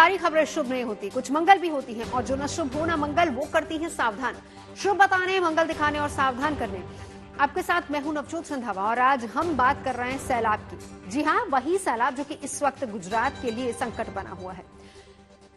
सारी खबरें शुभ नहीं होती, कुछ मंगल भी होती हैं और जो न शुभ हो न मंगल वो करती हैं सावधान। शुभ बताने, मंगल दिखाने और सावधान करने। आपके साथ मैं हूं नवजोत सिंधावा और आज हम बात कर रहे हैं सैलाब की। जी हां, वही सैलाब जो कि इस वक्त गुजरात के लिए संकट बना हुआ है।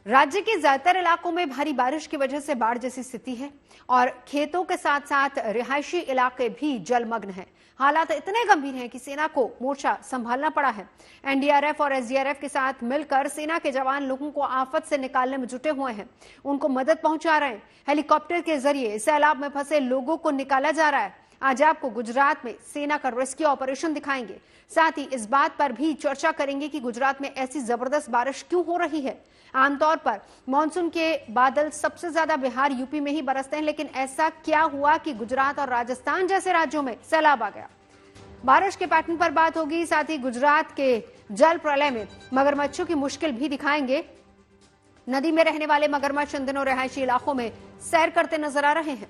राज्य के ज्यादातर इलाकों में भारी बारिश की वजह से बाढ़ जैसी स्थिति है और खेतों के साथ साथ रिहायशी इलाके भी जलमग्न हैं। हालात इतने गंभीर हैं कि सेना को मोर्चा संभालना पड़ा है। एनडीआरएफ और एसडीआरएफ के साथ मिलकर सेना के जवान लोगों को आफत से निकालने में जुटे हुए हैं, उनको मदद पहुंचा रहे हैं। हेलीकॉप्टर के जरिए सैलाब में फंसे लोगों को निकाला जा रहा है। आज आपको गुजरात में सेना का रेस्क्यू ऑपरेशन दिखाएंगे, साथ ही इस बात पर भी चर्चा करेंगे कि गुजरात में ऐसी जबरदस्त बारिश क्यों हो रही है। आमतौर पर मानसून के बादल सबसे ज्यादा बिहार यूपी में ही बरसते हैं, लेकिन ऐसा क्या हुआ कि गुजरात और राजस्थान जैसे राज्यों में सैलाब आ गया। बारिश के पैटर्न पर बात होगी, साथ ही गुजरात के जल प्रलय में मगरमच्छों की मुश्किल भी दिखाएंगे। नदी में रहने वाले मगरमच्छ इन दिनों रिहायशी इलाकों में सैर करते नजर आ रहे हैं।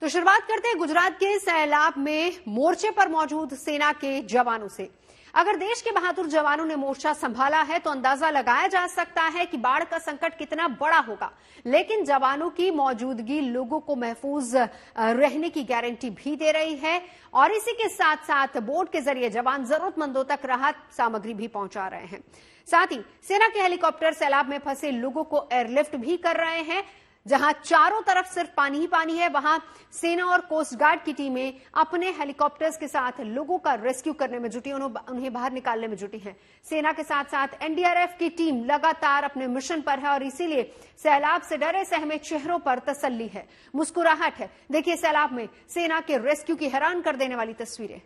तो शुरुआत करते हैं गुजरात के सैलाब में मोर्चे पर मौजूद सेना के जवानों से। अगर देश के बहादुर जवानों ने मोर्चा संभाला है तो अंदाजा लगाया जा सकता है कि बाढ़ का संकट कितना बड़ा होगा, लेकिन जवानों की मौजूदगी लोगों को महफूज रहने की गारंटी भी दे रही है और इसी के साथ साथ बोट के जरिए जवान जरूरतमंदों तक राहत सामग्री भी पहुंचा रहे हैं। साथ ही सेना के हेलीकॉप्टर सैलाब में फंसे लोगों को एयरलिफ्ट भी कर रहे हैं। जहां चारों तरफ सिर्फ पानी ही पानी है, वहां सेना और कोस्ट गार्ड की टीमें अपने हेलीकॉप्टर्स के साथ लोगों का रेस्क्यू करने में जुटी, उन्हें बाहर निकालने में जुटी हैं। सेना के साथ साथ एनडीआरएफ की टीम लगातार अपने मिशन पर है और इसीलिए सैलाब से डरे सहमे चेहरों पर तसल्ली है, मुस्कुराहट है। देखिए सैलाब में सेना के रेस्क्यू की हैरान कर देने वाली तस्वीरें।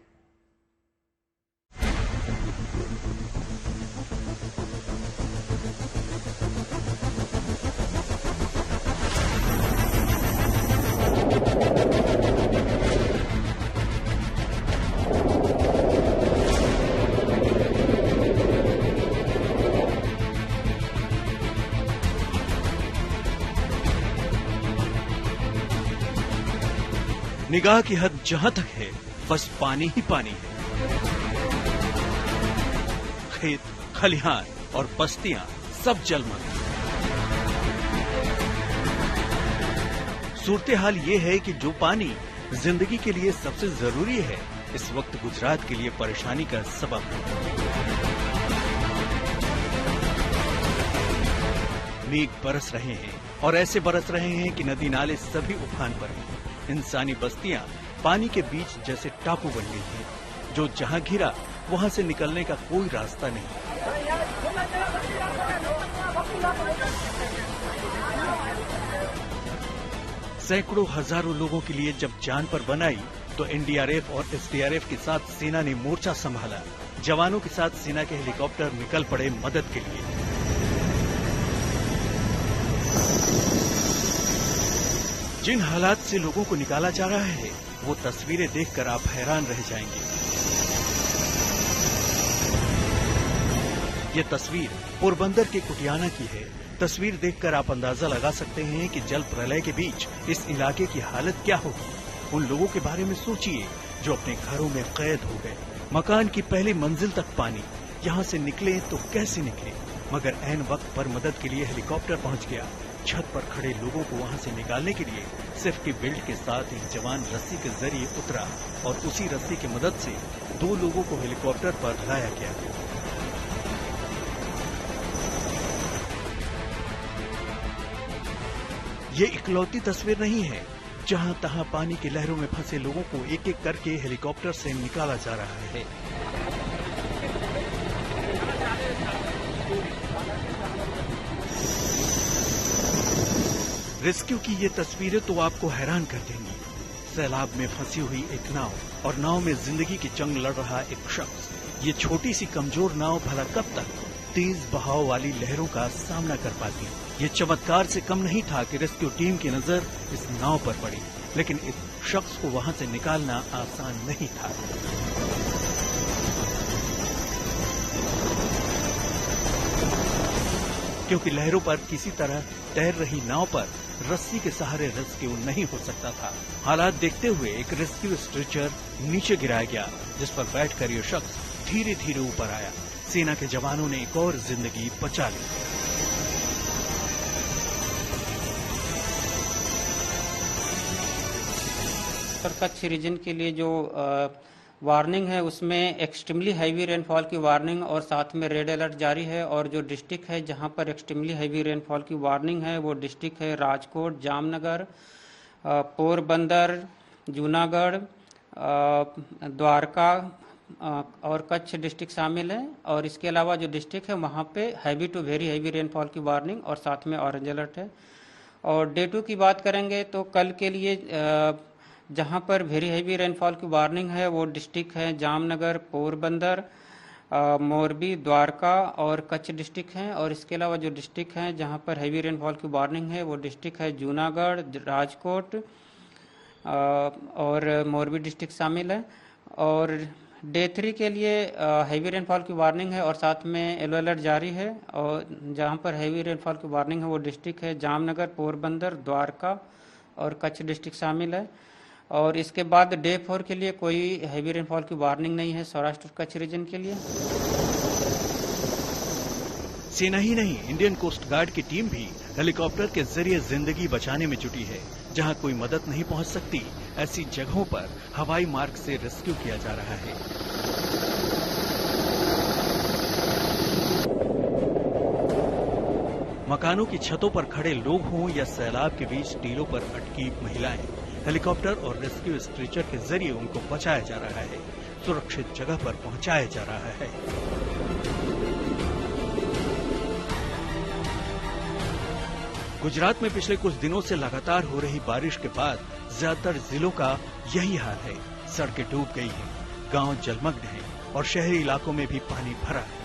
निगाह की हद जहां तक है बस पानी ही पानी है। खेत, खलिहान और बस्तियां सब जलमग्न। सूरत हाल ये है कि जो पानी जिंदगी के लिए सबसे जरूरी है, इस वक्त गुजरात के लिए परेशानी का सबब है। मेघ बरस रहे हैं और ऐसे बरस रहे हैं कि नदी नाले सभी उफान पर हैं। इंसानी बस्तियां पानी के बीच जैसे टापू बन गई हैं, जो जहां घिरा वहां से निकलने का कोई रास्ता नहीं। सैकड़ों हजारों लोगों के लिए जब जान पर बनाई तो एनडीआरएफ और एसडीआरएफ के साथ सेना ने मोर्चा संभाला। जवानों के साथ सेना के हेलीकॉप्टर निकल पड़े मदद के लिए। जिन हालात से लोगों को निकाला जा रहा है वो तस्वीरें देखकर आप हैरान रह जाएंगे। ये तस्वीर पोरबंदर के कुटियाना की है। तस्वीर देखकर आप अंदाजा लगा सकते हैं कि जल प्रलय के बीच इस इलाके की हालत क्या होगी। उन लोगों के बारे में सोचिए जो अपने घरों में कैद हो गए। मकान की पहली मंजिल तक पानी, यहाँ से निकले तो कैसे निकले, मगर ऐन वक्त पर मदद के लिए हेलीकॉप्टर पहुंच गया। छत पर खड़े लोगों को वहां से निकालने के लिए सेफ्टी बेल्ट के साथ एक जवान रस्सी के जरिए उतरा और उसी रस्सी की मदद से 2 लोगों को हेलीकॉप्टर पर लाया गया। ये इकलौती तस्वीर नहीं है। जहां तहां पानी की लहरों में फंसे लोगों को एक एक करके हेलीकॉप्टर से निकाला जा रहा है। रेस्क्यू की ये तस्वीरें तो आपको हैरान कर देंगी। सैलाब में फंसी हुई एक नाव और नाव में जिंदगी की जंग लड़ रहा एक शख्स। ये छोटी सी कमजोर नाव भला कब तक तेज बहाव वाली लहरों का सामना कर पाती। ये चमत्कार से कम नहीं था कि रेस्क्यू टीम की नजर इस नाव पर पड़ी, लेकिन इस शख्स को वहां से निकालना आसान नहीं था। क्योंकि लहरों पर किसी तरह तैर रही नाव पर रस्सी के सहारे रेस्क्यू नहीं हो सकता था। हालात देखते हुए एक रेस्क्यू स्ट्रेचर नीचे गिराया गया, जिस पर बैठकर ये शख्स धीरे धीरे ऊपर आया। सेना के जवानों ने एक और जिंदगी बचा ली। कच्छ रीजन के लिए जो वार्निंग है उसमें एक्सट्रीमली हैवी रेनफॉल की वार्निंग और साथ में रेड अलर्ट जारी है। और जो डिस्ट्रिक्ट है जहां पर एक्सट्रीमली हैवी रेनफॉल की वार्निंग है वो डिस्ट्रिक्ट है राजकोट, जामनगर, पोरबंदर, जूनागढ़, द्वारका और कच्छ डिस्ट्रिक्ट शामिल है। और इसके अलावा जो डिस्ट्रिक्ट है वहाँ पे heavy to very heavy rainfall की वार्निंग और साथ में ऑरेंज अलर्ट है। और डे 2 की बात करेंगे तो कल के लिए जहाँ पर वेरी हैवी रेनफॉल की वार्निंग है वो डिस्ट्रिक्ट है जामनगर, पोरबंदर, मोरबी, द्वारका और कच्छ डिस्ट्रिक्ट हैं। और इसके अलावा जो डिस्ट्रिक्ट हैं जहाँ पर हैवी रेनफॉल की वार्निंग है वो डिस्ट्रिक्ट है जूनागढ़, राजकोट और मोरबी डिस्ट्रिक्ट शामिल है। और डे 3 के लिए हैवी रेनफॉल की वार्निंग है और साथ में येलो अलर्ट जारी है। और जहाँ पर हैवी रेनफॉल की वार्निंग है वो डिस्ट्रिक्ट है जामनगर, पोरबंदर, द्वारका और कच्छ डिस्ट्रिक्ट शामिल है। और इसके बाद डे 4 के लिए कोई हैवी रेनफॉल की वार्निंग नहीं है सौराष्ट्र और कच्छ रीजन के लिए। सेना ही नहीं, इंडियन कोस्ट गार्ड की टीम भी हेलीकॉप्टर के जरिए जिंदगी बचाने में जुटी है। जहां कोई मदद नहीं पहुंच सकती, ऐसी जगहों पर हवाई मार्ग से रेस्क्यू किया जा रहा है। मकानों की छतों पर खड़े लोग हों या सैलाब के बीच टीलों पर अटकी महिलाएं, हेलीकॉप्टर और रेस्क्यू स्ट्रेचर के जरिए उनको बचाया जा रहा है, सुरक्षित जगह पर पहुंचाया जा रहा है। गुजरात में पिछले कुछ दिनों से लगातार हो रही बारिश के बाद ज्यादातर जिलों का यही हाल है। सड़कें डूब गई हैं, गांव जलमग्न हैं और शहरी इलाकों में भी पानी भरा है।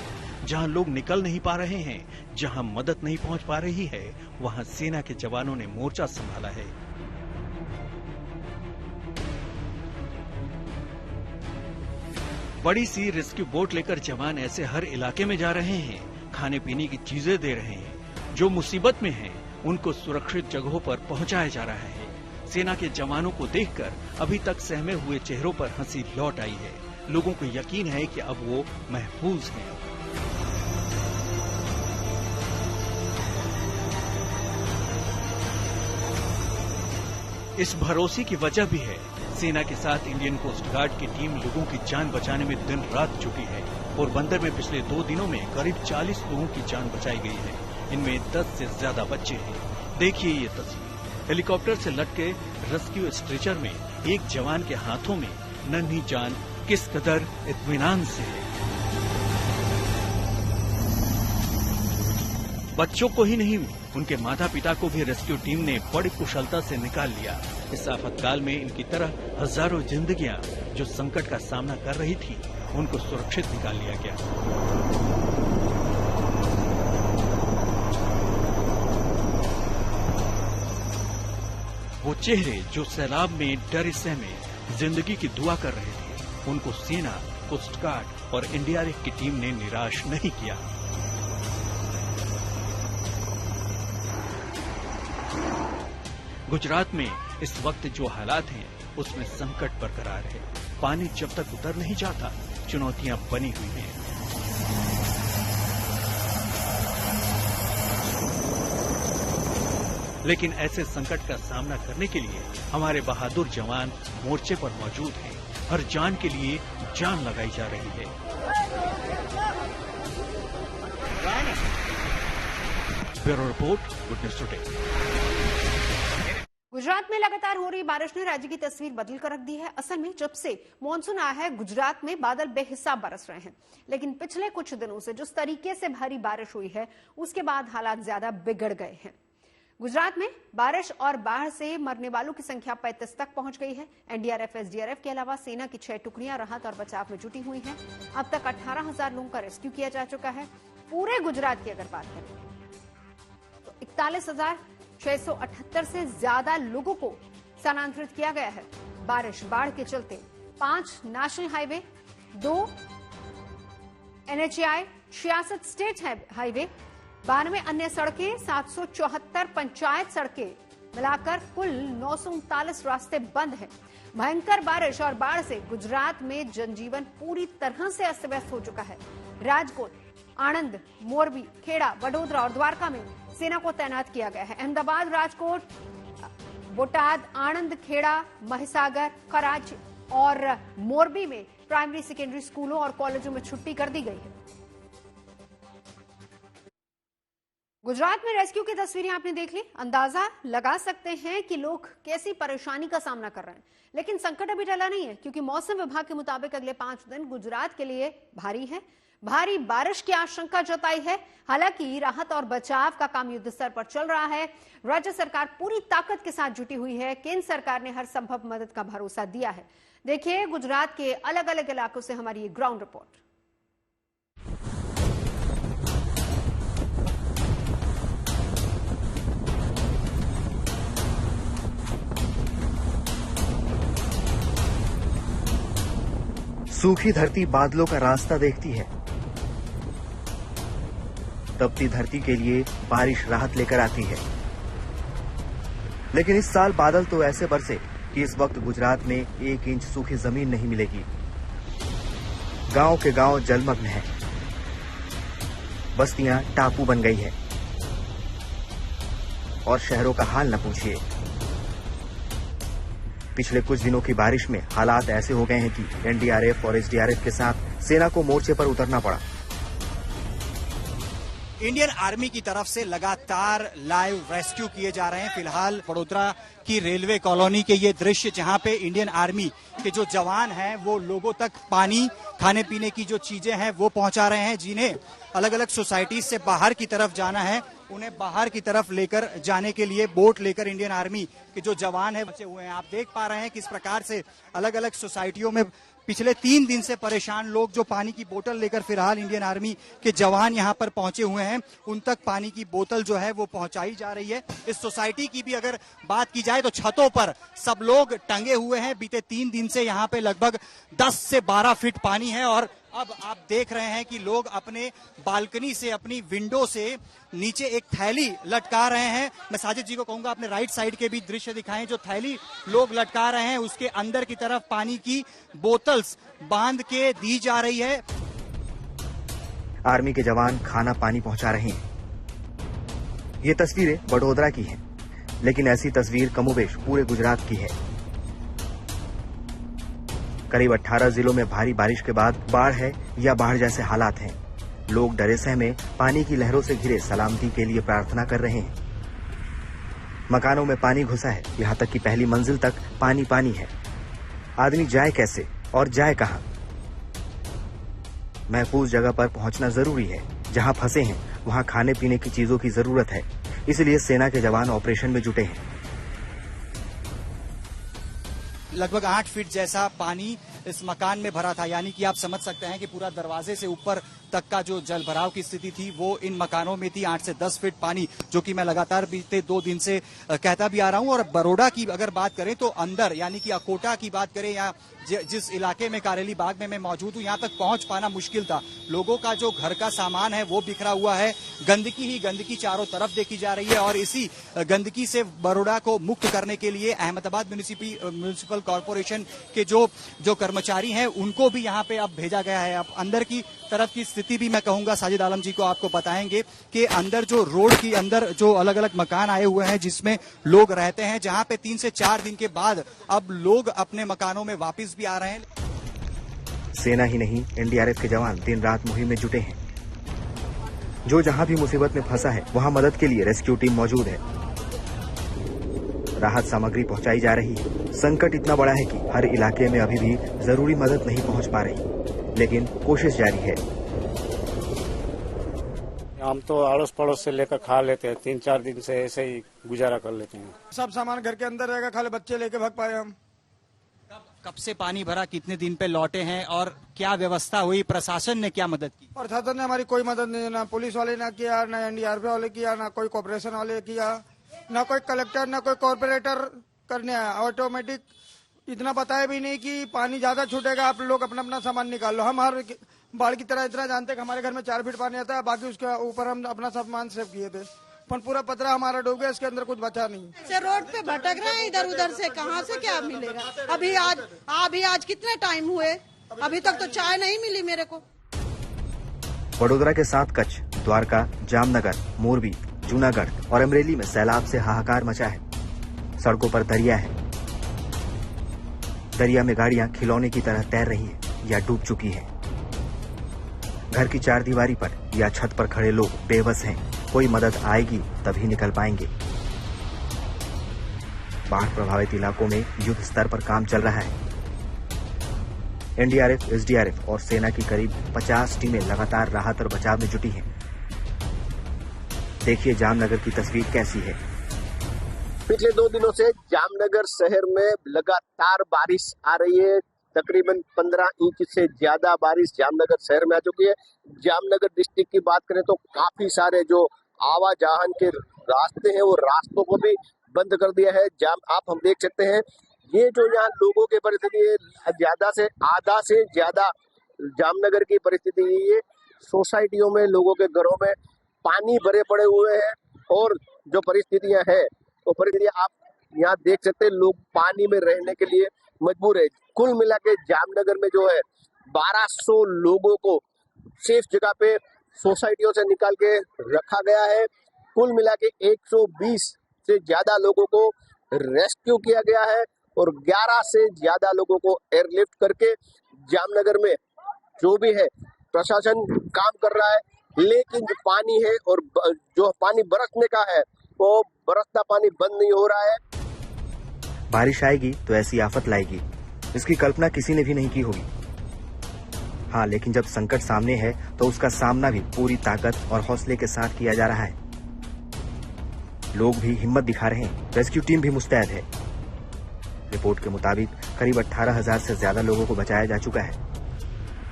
जहां लोग निकल नहीं पा रहे हैं, जहां मदद नहीं पहुंच पा रही है, वहां सेना के जवानों ने मोर्चा संभाला है। बड़ी सी रेस्क्यू बोट लेकर जवान ऐसे हर इलाके में जा रहे हैं, खाने पीने की चीजें दे रहे हैं। जो मुसीबत में हैं, उनको सुरक्षित जगहों पर पहुंचाया जा रहा है। सेना के जवानों को देखकर अभी तक सहमे हुए चेहरों पर हंसी लौट आई है। लोगों को यकीन है कि अब वो महफूज हैं। इस भरोसे की वजह भी है, सेना के साथ इंडियन कोस्ट गार्ड की टीम लोगों की जान बचाने में दिन रात जुटी है। पोरबंदर में पिछले 2 दिनों में करीब 40 लोगों की जान बचाई गई है। इनमें 10 से ज्यादा बच्चे हैं। देखिए ये तस्वीर, हेलीकॉप्टर से लटके रेस्क्यू स्ट्रेचर में एक जवान के हाथों में नन्ही जान किस कदर इत्मीनान से है। बच्चों को ही नहीं, उनके माता पिता को भी रेस्क्यू टीम ने बड़ी कुशलता से निकाल लिया। इस आफतकाल में इनकी तरह हजारों जिंदगियां जो संकट का सामना कर रही थी, उनको सुरक्षित निकाल लिया गया। वो चेहरे जो सैलाब में डरे सहमे जिंदगी की दुआ कर रहे थे, उनको सेना, कोस्ट गार्ड और एनडीआरएफ की टीम ने निराश नहीं किया। गुजरात में इस वक्त जो हालात हैं, उसमें संकट बरकरार है। पानी जब तक उतर नहीं जाता, चुनौतियां बनी हुई हैं। लेकिन ऐसे संकट का सामना करने के लिए हमारे बहादुर जवान मोर्चे पर मौजूद हैं। हर जान के लिए जान लगाई जा रही है। Bureau report, good news today. Gujarat में लगातार हो रही बारिश ने राज्य की तस्वीर बदल कर रख दी है। असल में जब से मानसून आया है, गुजरात में बादल बेहिसाब बरस रहे हैं। लेकिन पिछले कुछ दिनों से जिस तरीके से भारी बारिश हुई है, उसके बाद हालात ज्यादा बिगड़ गए हैं। गुजरात में बारिश और बाढ़ से मरने वालों की संख्या 35 तक पहुंच गई है। एनडीआरएफ, एसडीआरएफ के अलावा सेना की 6 टुकड़ियां राहत और बचाव में जुटी हुई हैं। अब तक 18,000 लोगों का रेस्क्यू किया जा चुका है। पूरे गुजरात की अगर बात करें तो 41,678 से ज्यादा लोगों को स्थानांतरित किया गया है। बारिश, बाढ़ के चलते 5 national highway, 2 NHI, 66 state highway, 92 अन्य सड़कें, 774 पंचायत सड़कें मिलाकर कुल 939 रास्ते बंद हैं। भयंकर बारिश और बाढ़ से गुजरात में जनजीवन पूरी तरह से अस्त व्यस्त हो चुका है। राजकोट, आणंद, मोरबी, खेड़ा, वडोदरा और द्वारका में सेना को तैनात किया गया है। अहमदाबाद, राजकोट, बोटाद, आणंद, खेड़ा, महिसागर, कराची और मोरबी में प्राइमरी सेकेंडरी स्कूलों और कॉलेजों में छुट्टी कर दी गई है। गुजरात में रेस्क्यू की तस्वीरें आपने देख ली। अंदाजा लगा सकते हैं कि लोग कैसी परेशानी का सामना कर रहे हैं, लेकिन संकट अभी टला नहीं है, क्योंकि मौसम विभाग के मुताबिक अगले 5 दिन गुजरात के लिए भारी है। भारी बारिश की आशंका जताई है। हालांकि राहत और बचाव का काम युद्ध स्तर पर चल रहा है। राज्य सरकार पूरी ताकत के साथ जुटी हुई है। केंद्र सरकार ने हर संभव मदद का भरोसा दिया है। देखिए गुजरात के अलग अलग इलाकों से हमारी ये ग्राउंड रिपोर्ट। सूखी धरती बादलों का रास्ता देखती है। तपती धरती के लिए बारिश राहत लेकर आती है। लेकिन इस साल बादल तो ऐसे बरसे कि इस वक्त गुजरात में 1 इंच सूखी जमीन नहीं मिलेगी। गांव के गांव जलमग्न है। बस्तियां टापू बन गई है और शहरों का हाल न पूछिए। पिछले कुछ दिनों की बारिश में हालात ऐसे हो गए हैं कि एनडीआरएफ और एसडीआरएफ के साथ सेना को मोर्चे पर उतरना पड़ा। इंडियन आर्मी की तरफ से लगातार लाइव रेस्क्यू किए जा रहे हैं। फिलहाल वडोदरा की रेलवे कॉलोनी के ये दृश्य, जहां पे इंडियन आर्मी के जो जवान हैं वो लोगों तक पानी, खाने पीने की जो चीजें हैं वो पहुंचा रहे हैं। जिन्हें अलग अलग सोसाइटी से बाहर की तरफ जाना है, उन्हें बाहर की तरफ लेकर जाने के लिए बोट लेकर इंडियन आर्मी के जो जवान है बचे हुए हैं। आप देख पा रहे हैं किस प्रकार से अलग अलग सोसाइटियों में पिछले 3 दिन से परेशान लोग जो पानी की बोतल लेकर फिलहाल इंडियन आर्मी के जवान यहां पर पहुंचे हुए हैं, उन तक पानी की बोतल जो है वो पहुंचाई जा रही है। इस सोसाइटी की भी अगर बात की जाए तो छतों पर सब लोग टंगे हुए हैं। बीते 3 दिन से यहां पे लगभग 10 से 12 फीट पानी है और अब आप देख रहे हैं कि लोग अपने बालकनी से, अपनी विंडो से नीचे एक थैली लटका रहे हैं। मैं साजिद जी को कहूंगा अपने राइट साइड के भी दृश्य दिखाएं। जो थैली लोग लटका रहे हैं उसके अंदर की तरफ पानी की बोतल्स बांध के दी जा रही है। आर्मी के जवान खाना पानी पहुंचा रहे हैं। ये तस्वीरें वडोदरा की हैं, लेकिन ऐसी तस्वीर कमोबेश पूरे गुजरात की है। करीब 18 जिलों में भारी बारिश के बाद बाढ़ है या बाढ़ जैसे हालात हैं। लोग डरे सहमे पानी की लहरों से घिरे सलामती के लिए प्रार्थना कर रहे हैं। मकानों में पानी घुसा है, यहाँ तक कि पहली मंजिल तक पानी पानी है। आदमी जाए कैसे और जाए कहां? महफूज जगह पर पहुंचना जरूरी है। जहां फंसे हैं वहां खाने पीने की चीजों की जरूरत है, इसलिए सेना के जवान ऑपरेशन में जुटे हैं। लगभग 8 फीट जैसा पानी इस मकान में भरा था, यानी कि आप समझ सकते हैं कि पूरा दरवाजे से ऊपर तक का जो जल भराव की स्थिति थी वो इन मकानों में थी। 8 से 10 फीट पानी, जो कि मैं लगातार बीते 2 दिन से कहता भी आ रहा हूं। और बड़ौदा की अगर बात करें तो अंदर, यानी कि अकोटा की बात करें या जिस इलाके में कारेली बाग में मैं मौजूद हूं, यहाँ तक पहुंच पाना मुश्किल था। लोगों का जो घर का सामान है वो बिखरा हुआ है। गंदगी ही गंदगी चारों तरफ देखी जा रही है और इसी गंदगी से बड़ौदा को मुक्त करने के लिए अहमदाबाद म्युनिसिपल कॉर्पोरेशन के जो कर्मचारी हैं उनको भी यहाँ पे अब भेजा गया है। अब अंदर की तरफ की स्थिति भी मैं कहूंगा साजिद आलम जी को आपको बताएंगे कि अंदर जो रोड की अंदर जो अलग अलग मकान आए हुए हैं जिसमें लोग रहते हैं, जहां पे 3 से 4 दिन के बाद अब लोग अपने मकानों में वापस भी आ रहे हैं। सेना ही नहीं, एनडीआरएफ के जवान दिन रात मुहिम में जुटे हैं। जो जहां भी मुसीबत में फंसा है वहां मदद के लिए रेस्क्यू टीम मौजूद है। राहत सामग्री पहुंचाई जा रही है। संकट इतना बड़ा है कि हर इलाके में अभी भी जरूरी मदद नहीं पहुंच पा रही, लेकिन कोशिश जारी है। हम तो अड़ोस पड़ोस से लेकर खा लेते हैं, 3-4 दिन से ऐसे ही गुजारा कर लेते हैं। सब सामान घर के अंदर रहेगा, खाली बच्चे लेके भाग पाए हम। कब से पानी भरा, कितने दिन पे लौटे हैं और क्या व्यवस्था हुई? प्रशासन ने क्या मदद की? प्रशासन ने हमारी कोई मदद नहीं, ना पुलिस वाले ने किया, ना एनडीआरएफ वाले किया, ना कोई कॉर्पोरेशन वाले किया, ना कोई कलेक्टर, ना कोई कॉर्पोरेटर करने आया। ऑटोमेटिक इतना बताया भी नहीं कि पानी ज्यादा छूटेगा, आप लोग अपना अपना सामान निकाल लो। हम हर बाढ़ की तरह इतना जानते कि हमारे घर में 4 फीट पानी आता है, बाकी उसके ऊपर हम अपना सामान सेव किए थे। पर पूरा पतरा हमारा डूब गया, इसके अंदर कुछ बचा नहीं। से रोड पे भटक रहे हैं इधर उधर से, कहाँ से क्या मिलेगा। अभी आज कितने टाइम हुए, अभी तक तो चाय नहीं मिली मेरे को। वडोदरा के साथ कच्छ, द्वारका, जामनगर, मोरबी, जूनागढ़ और अमरेली में सैलाब से हाहाकार मचा है। सड़कों पर दरिया है। दरिया में गाड़ियां खिलौने की तरह तैर रही है या डूब चुकी है। घर की चारदीवारी पर या छत पर खड़े लोग बेबस हैं। कोई मदद आएगी तभी निकल पाएंगे। बाढ़ प्रभावित इलाकों में युद्ध स्तर पर काम चल रहा है। एनडीआरएफ, एसडीआरएफ और सेना की करीब 50 टीमें लगातार राहत और बचाव में जुटी हैं। देखिए जामनगर की तस्वीर कैसी है। पिछले 2 दिनों से जामनगर शहर में लगातार बारिश आ रही है। तकरीबन 15 इंच से ज्यादा बारिश जामनगर शहर में आ चुकी है। जामनगर डिस्ट्रिक्ट की बात करें तो काफी सारे जो आवाजाहन के रास्ते हैं वो रास्तों को भी बंद कर दिया है। आप हम देख सकते हैं ये जो यहाँ लोगों की परिस्थिति है, ज्यादा से आधा से ज्यादा जामनगर की परिस्थिति यही है। सोसाइटियों में लोगों के घरों में पानी भरे पड़े हुए हैं और जो परिस्थितियां हैं वो परिस्थितियां आप यहाँ देख सकते हैं। लोग पानी में रहने के लिए मजबूर है। कुल मिला के जामनगर में जो है 1200 लोगों को सेफ जगह पे सोसाइटियों से निकाल के रखा गया है। कुल मिला के 120 से ज्यादा लोगों को रेस्क्यू किया गया है और 11 से ज्यादा लोगों को एयरलिफ्ट करके जामनगर में जो भी है प्रशासन काम कर रहा है। लेकिन जो पानी है और जो पानी बरसने का है वो बरसता पानी बंद नहीं हो रहा है। बारिश आएगी तो ऐसी आफत लाएगी, इसकी कल्पना किसी ने भी नहीं की होगी। हाँ, लेकिन जब संकट सामने है तो उसका सामना भी पूरी ताकत और हौसले के साथ किया जा रहा है। लोग भी हिम्मत दिखा रहे हैं। रेस्क्यू टीम भी मुस्तैद है। रिपोर्ट के मुताबिक करीब 18,000 से ज्यादा लोगों को बचाया जा चुका है,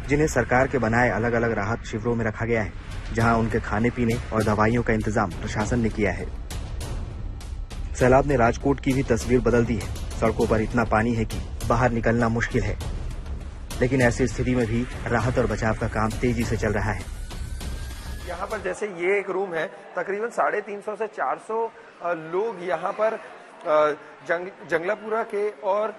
जिन्हें सरकार के बनाए अलग अलग राहत शिविरों में रखा गया है, जहां उनके खाने पीने और दवाइयों का इंतजाम प्रशासन ने किया है। सैलाब ने राजकोट की भी तस्वीर बदल दी है। सड़कों पर इतना पानी है कि बाहर निकलना मुश्किल है, लेकिन ऐसी स्थिति में भी राहत और बचाव का काम तेजी से चल रहा है। यहाँ पर जैसे ये एक रूम है, तकरीबन 350 से 400 लोग यहाँ पर जंगलापुरा के और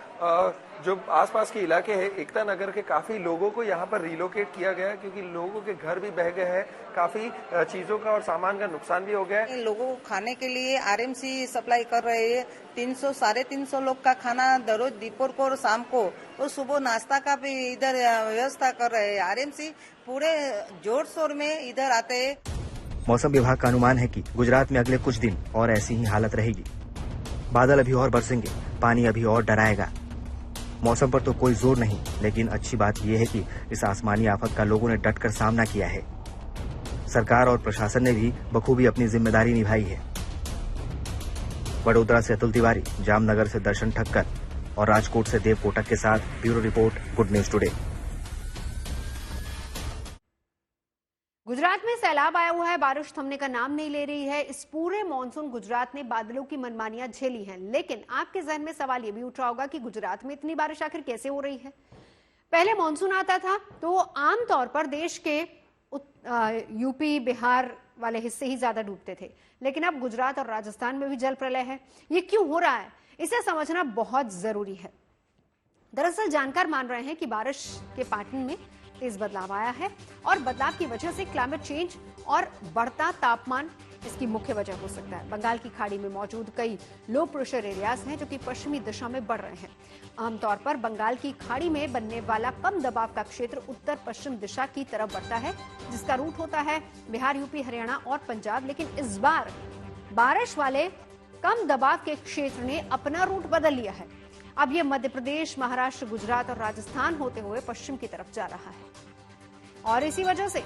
जो आसपास के इलाके हैं एकता नगर के काफी लोगों को यहाँ पर रिलोकेट किया गया है, क्योंकि लोगों के घर भी बह गए हैं, काफी चीजों का और सामान का नुकसान भी हो गया है। लोगों को खाने के लिए आरएमसी सप्लाई कर रहे हैं। 300-350 लोग का खाना रोज दोपहर को और शाम को और सुबह नाश्ता का भी इधर व्यवस्था कर रहे हैं। आरएमसी पूरे जोर शोर में इधर आते हैं। मौसम विभाग का अनुमान है कि गुजरात में अगले कुछ दिन और ऐसी ही हालत रहेगी। बादल अभी और बरसेंगे, पानी अभी और डराएगा। मौसम पर तो कोई जोर नहीं, लेकिन अच्छी बात यह है कि इस आसमानी आफत का लोगों ने डटकर सामना किया है। सरकार और प्रशासन ने भी बखूबी अपनी जिम्मेदारी निभाई है। वडोदरा से अतुल तिवारी, जामनगर से दर्शन ठक्कर और राजकोट से देव कोटक के साथ bureau report, good news today. Gujarat में सैलाब आया हुआ है, बारिश थमने का नाम नहीं ले रही है। इस पूरे मानसून गुजरात ने बादलों की मनमानियां झेली हैं, लेकिन आपके जहन में सवाल यह भी उठ रहा होगा कि गुजरात में इतनी बारिश आखिर कैसे हो रही है। पहले मानसून आता था तो आमतौर पर देश के यूपी बिहार वाले हिस्से ही ज्यादा डूबते थे, लेकिन अब गुजरात और राजस्थान में भी जल प्रलय है। ये क्यों हो रहा है, इसे समझना बहुत जरूरी है। दरअसल जानकार मान रहे हैं कि बारिश के पैटर्न में तेज बदलाव आया है और बदलाव की वजह से क्लाइमेट चेंज और बढ़ता तापमान इसकी मुख्य वजह हो सकता है। बंगाल की खाड़ी में मौजूद कई लो प्रेशर एरियाज हैं जो कि पश्चिमी दिशा में बढ़ रहे हैं। आमतौर पर बंगाल की खाड़ी में बनने वाला कम दबाव का क्षेत्र उत्तर पश्चिम दिशा की तरफ बढ़ता है, जिसका रूट होता है बिहार, यूपी, हरियाणा और पंजाब। लेकिन इस बार बारिश वाले कम दबाव के क्षेत्र ने अपना रूट बदल लिया है। अब ये मध्य प्रदेश, महाराष्ट्र, गुजरात और राजस्थान होते हुए पश्चिम की तरफ जा रहा है और इसी वजह से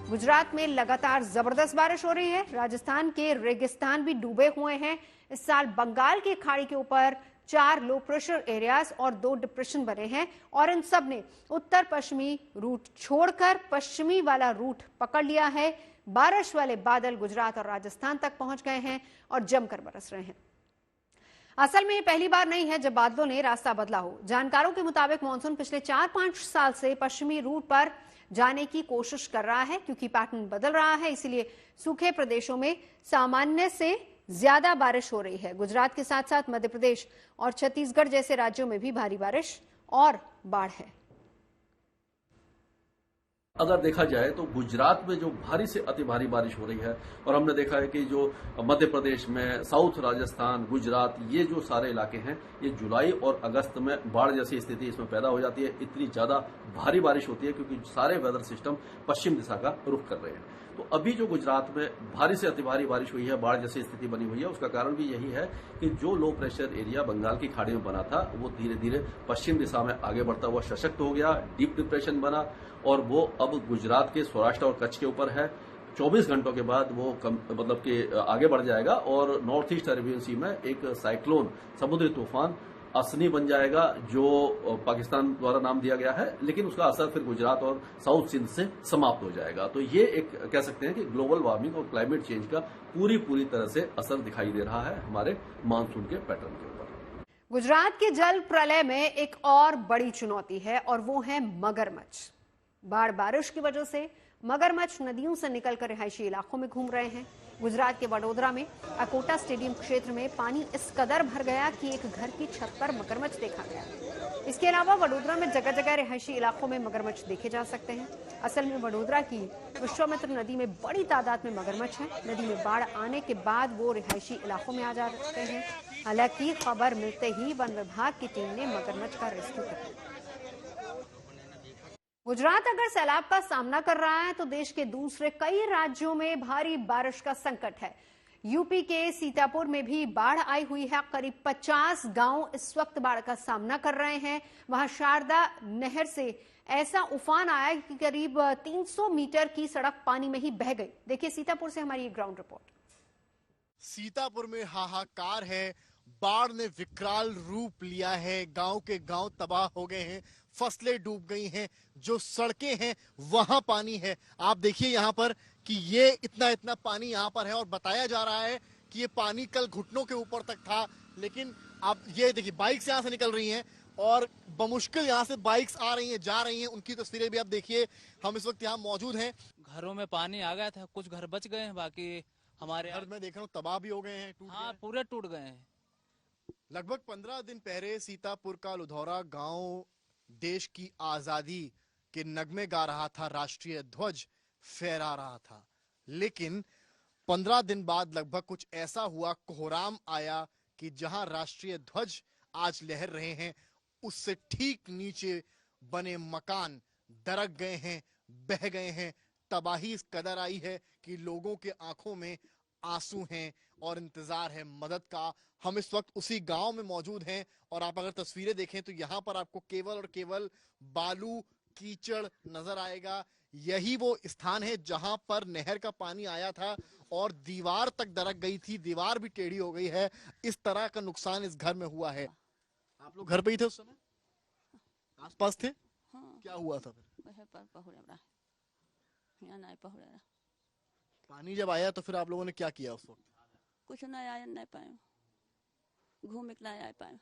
गुजरात में लगातार जबरदस्त बारिश हो रही है। राजस्थान के रेगिस्तान भी डूबे हुए हैं। इस साल बंगाल की खाड़ी के ऊपर 4 लो प्रेशर एरियाज और 2 डिप्रेशन बने हैं और इन सब ने उत्तर पश्चिमी रूट छोड़कर पश्चिमी वाला रूट पकड़ लिया है। बारिश वाले बादल गुजरात और राजस्थान तक पहुंच गए हैं और जमकर बरस रहे हैं। असल में ये पहली बार नहीं है जब बादलों ने रास्ता बदला हो। जानकारों के मुताबिक मानसून पिछले 4-5 साल से पश्चिमी रूट पर जाने की कोशिश कर रहा है। क्योंकि पैटर्न बदल रहा है, इसलिए सूखे प्रदेशों में सामान्य से ज्यादा बारिश हो रही है। गुजरात के साथ साथ मध्य प्रदेश और छत्तीसगढ़ जैसे राज्यों में भी भारी बारिश और बाढ़ है। अगर देखा जाए तो गुजरात में जो भारी से अति भारी बारिश हो रही है, और हमने देखा है कि जो मध्य प्रदेश में, साउथ राजस्थान, गुजरात, ये जो सारे इलाके हैं, ये जुलाई और अगस्त में बाढ़ जैसी स्थिति इसमें पैदा हो जाती है। इतनी ज्यादा भारी बारिश होती है क्योंकि सारे वेदर सिस्टम पश्चिम दिशा का रुख कर रहे हैं। तो अभी जो गुजरात में भारी से अति भारी बारिश हुई है, बाढ़ जैसी स्थिति बनी हुई है, उसका कारण भी यही है कि जो लो प्रेशर एरिया बंगाल की खाड़ी में बना था, वो धीरे धीरे पश्चिम दिशा में आगे बढ़ता हुआ सशक्त हो गया, डीप डिप्रेशन बना, और वो अब गुजरात के सौराष्ट्र और कच्छ के ऊपर है। 24 घंटों के बाद वो मतलब कि आगे बढ़ जाएगा और नॉर्थ ईस्ट अरेबियन सी में एक साइक्लोन, समुद्री तूफान असनी बन जाएगा, जो पाकिस्तान द्वारा नाम दिया गया है, लेकिन उसका असर फिर गुजरात और साउथ सिंध से समाप्त हो जाएगा। तो ये एक कह सकते हैं कि ग्लोबल वार्मिंग और क्लाइमेट चेंज का पूरी तरह से असर दिखाई दे रहा है हमारे मानसून के पैटर्न के ऊपर। गुजरात के जल प्रलय में एक और बड़ी चुनौती है और वो है मगरमच्छ। बाढ़ बारिश की वजह से मगरमच्छ नदियों से निकलकर रिहायशी इलाकों में घूम रहे हैं। गुजरात के वडोदरा में अकोटा स्टेडियम क्षेत्र में पानी इस कदर भर गया कि एक घर की छत पर मगरमच्छ देखा गया। इसके अलावा वडोदरा में जगह जगह रिहायशी इलाकों में मगरमच्छ देखे जा सकते हैं। असल में वडोदरा की विश्वामित्र नदी में बड़ी तादाद में मगरमच्छ है। नदी में बाढ़ आने के बाद वो रिहायशी इलाकों में आ जाते हैं। हालांकि खबर मिलते ही वन विभाग की टीम ने मगरमच्छ का रेस्क्यू कर लिया। गुजरात अगर सैलाब का सामना कर रहा है तो देश के दूसरे कई राज्यों में भारी बारिश का संकट है। यूपी के सीतापुर में भी बाढ़ आई हुई है। करीब 50 गांव इस वक्त बाढ़ का सामना कर रहे हैं। वहां शारदा नहर से ऐसा उफान आया कि करीब 300 मीटर की सड़क पानी में ही बह गई। देखिए सीतापुर से हमारी ग्राउंड रिपोर्ट। सीतापुर में हाहाकार है। बाढ़ ने विकराल रूप लिया है। गांव के गांव तबाह हो गए हैं, फसलें डूब गई हैं, जो सड़कें हैं वहां पानी है। आप देखिए यहाँ पर कि ये इतना पानी यहाँ पर है और बताया जा रहा है कि ये पानी कल घुटनों के ऊपर तक था। लेकिन आप ये देखिए बाइक्स यहाँ से निकल रही हैं और बमुश्किल यहाँ से बाइक्स आ रही हैं, जा रही हैं। उनकी तस्वीरें भी आप देखिए। हम इस वक्त यहाँ मौजूद हैं। घरों में पानी आ गया था, कुछ घर बच गए हैं, बाकी हमारे घर में देख रहा हूँ तबाह भी हो गए हैं, पूरे टूट गए हैं। लगभग 15 दिन पहले सीतापुर का लुधौरा गांव देश की आजादी के नगमे गा रहा था, राष्ट्रीय ध्वज फहरा रहा था। लेकिन 15 दिन बाद लगभग कुछ ऐसा हुआ, कोहराम आया कि जहां राष्ट्रीय ध्वज आज लहर रहे हैं, उससे ठीक नीचे बने मकान दरक गए हैं, बह गए हैं। तबाही इस कदर आई है कि लोगों के आंखों में आंसू हैं और इंतजार है मदद का। हम इस वक्त उसी गांव में मौजूद हैं और आप अगर तस्वीरें देखें तो यहाँ पर आपको केवल और केवल बालू कीचड़ नजर आएगा। यही वो स्थान है जहां पर नहर का पानी आया था और दीवार तक दरक गई थी, दीवार भी टेढ़ी हो गई है। इस तरह का नुकसान इस घर में हुआ है। आप लोग घर पे ही थे उस समय, आसपास थे? हाँ। क्या हुआ था फिर? पानी जब आया तो फिर आप लोगों ने क्या किया उस वक्त? कुछ नहीं आया, नहीं पाए, घूम के नहीं आ पाए।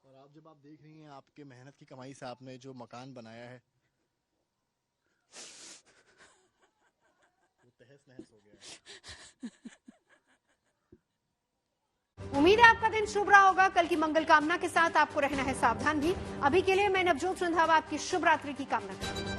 और आप जब आप देख रही हैं आपके मेहनत की कमाई से आपने जो मकान बनाया है वो तहस नहस हो गया है। उम्मीद है आपका दिन शुभ रहा होगा। कल की मंगल कामना के साथ आपको रहना है सावधान भी। अभी के लिए मैं नवजोत रंधावा आपकी शुभ रात्रि की कामना करती हूँ।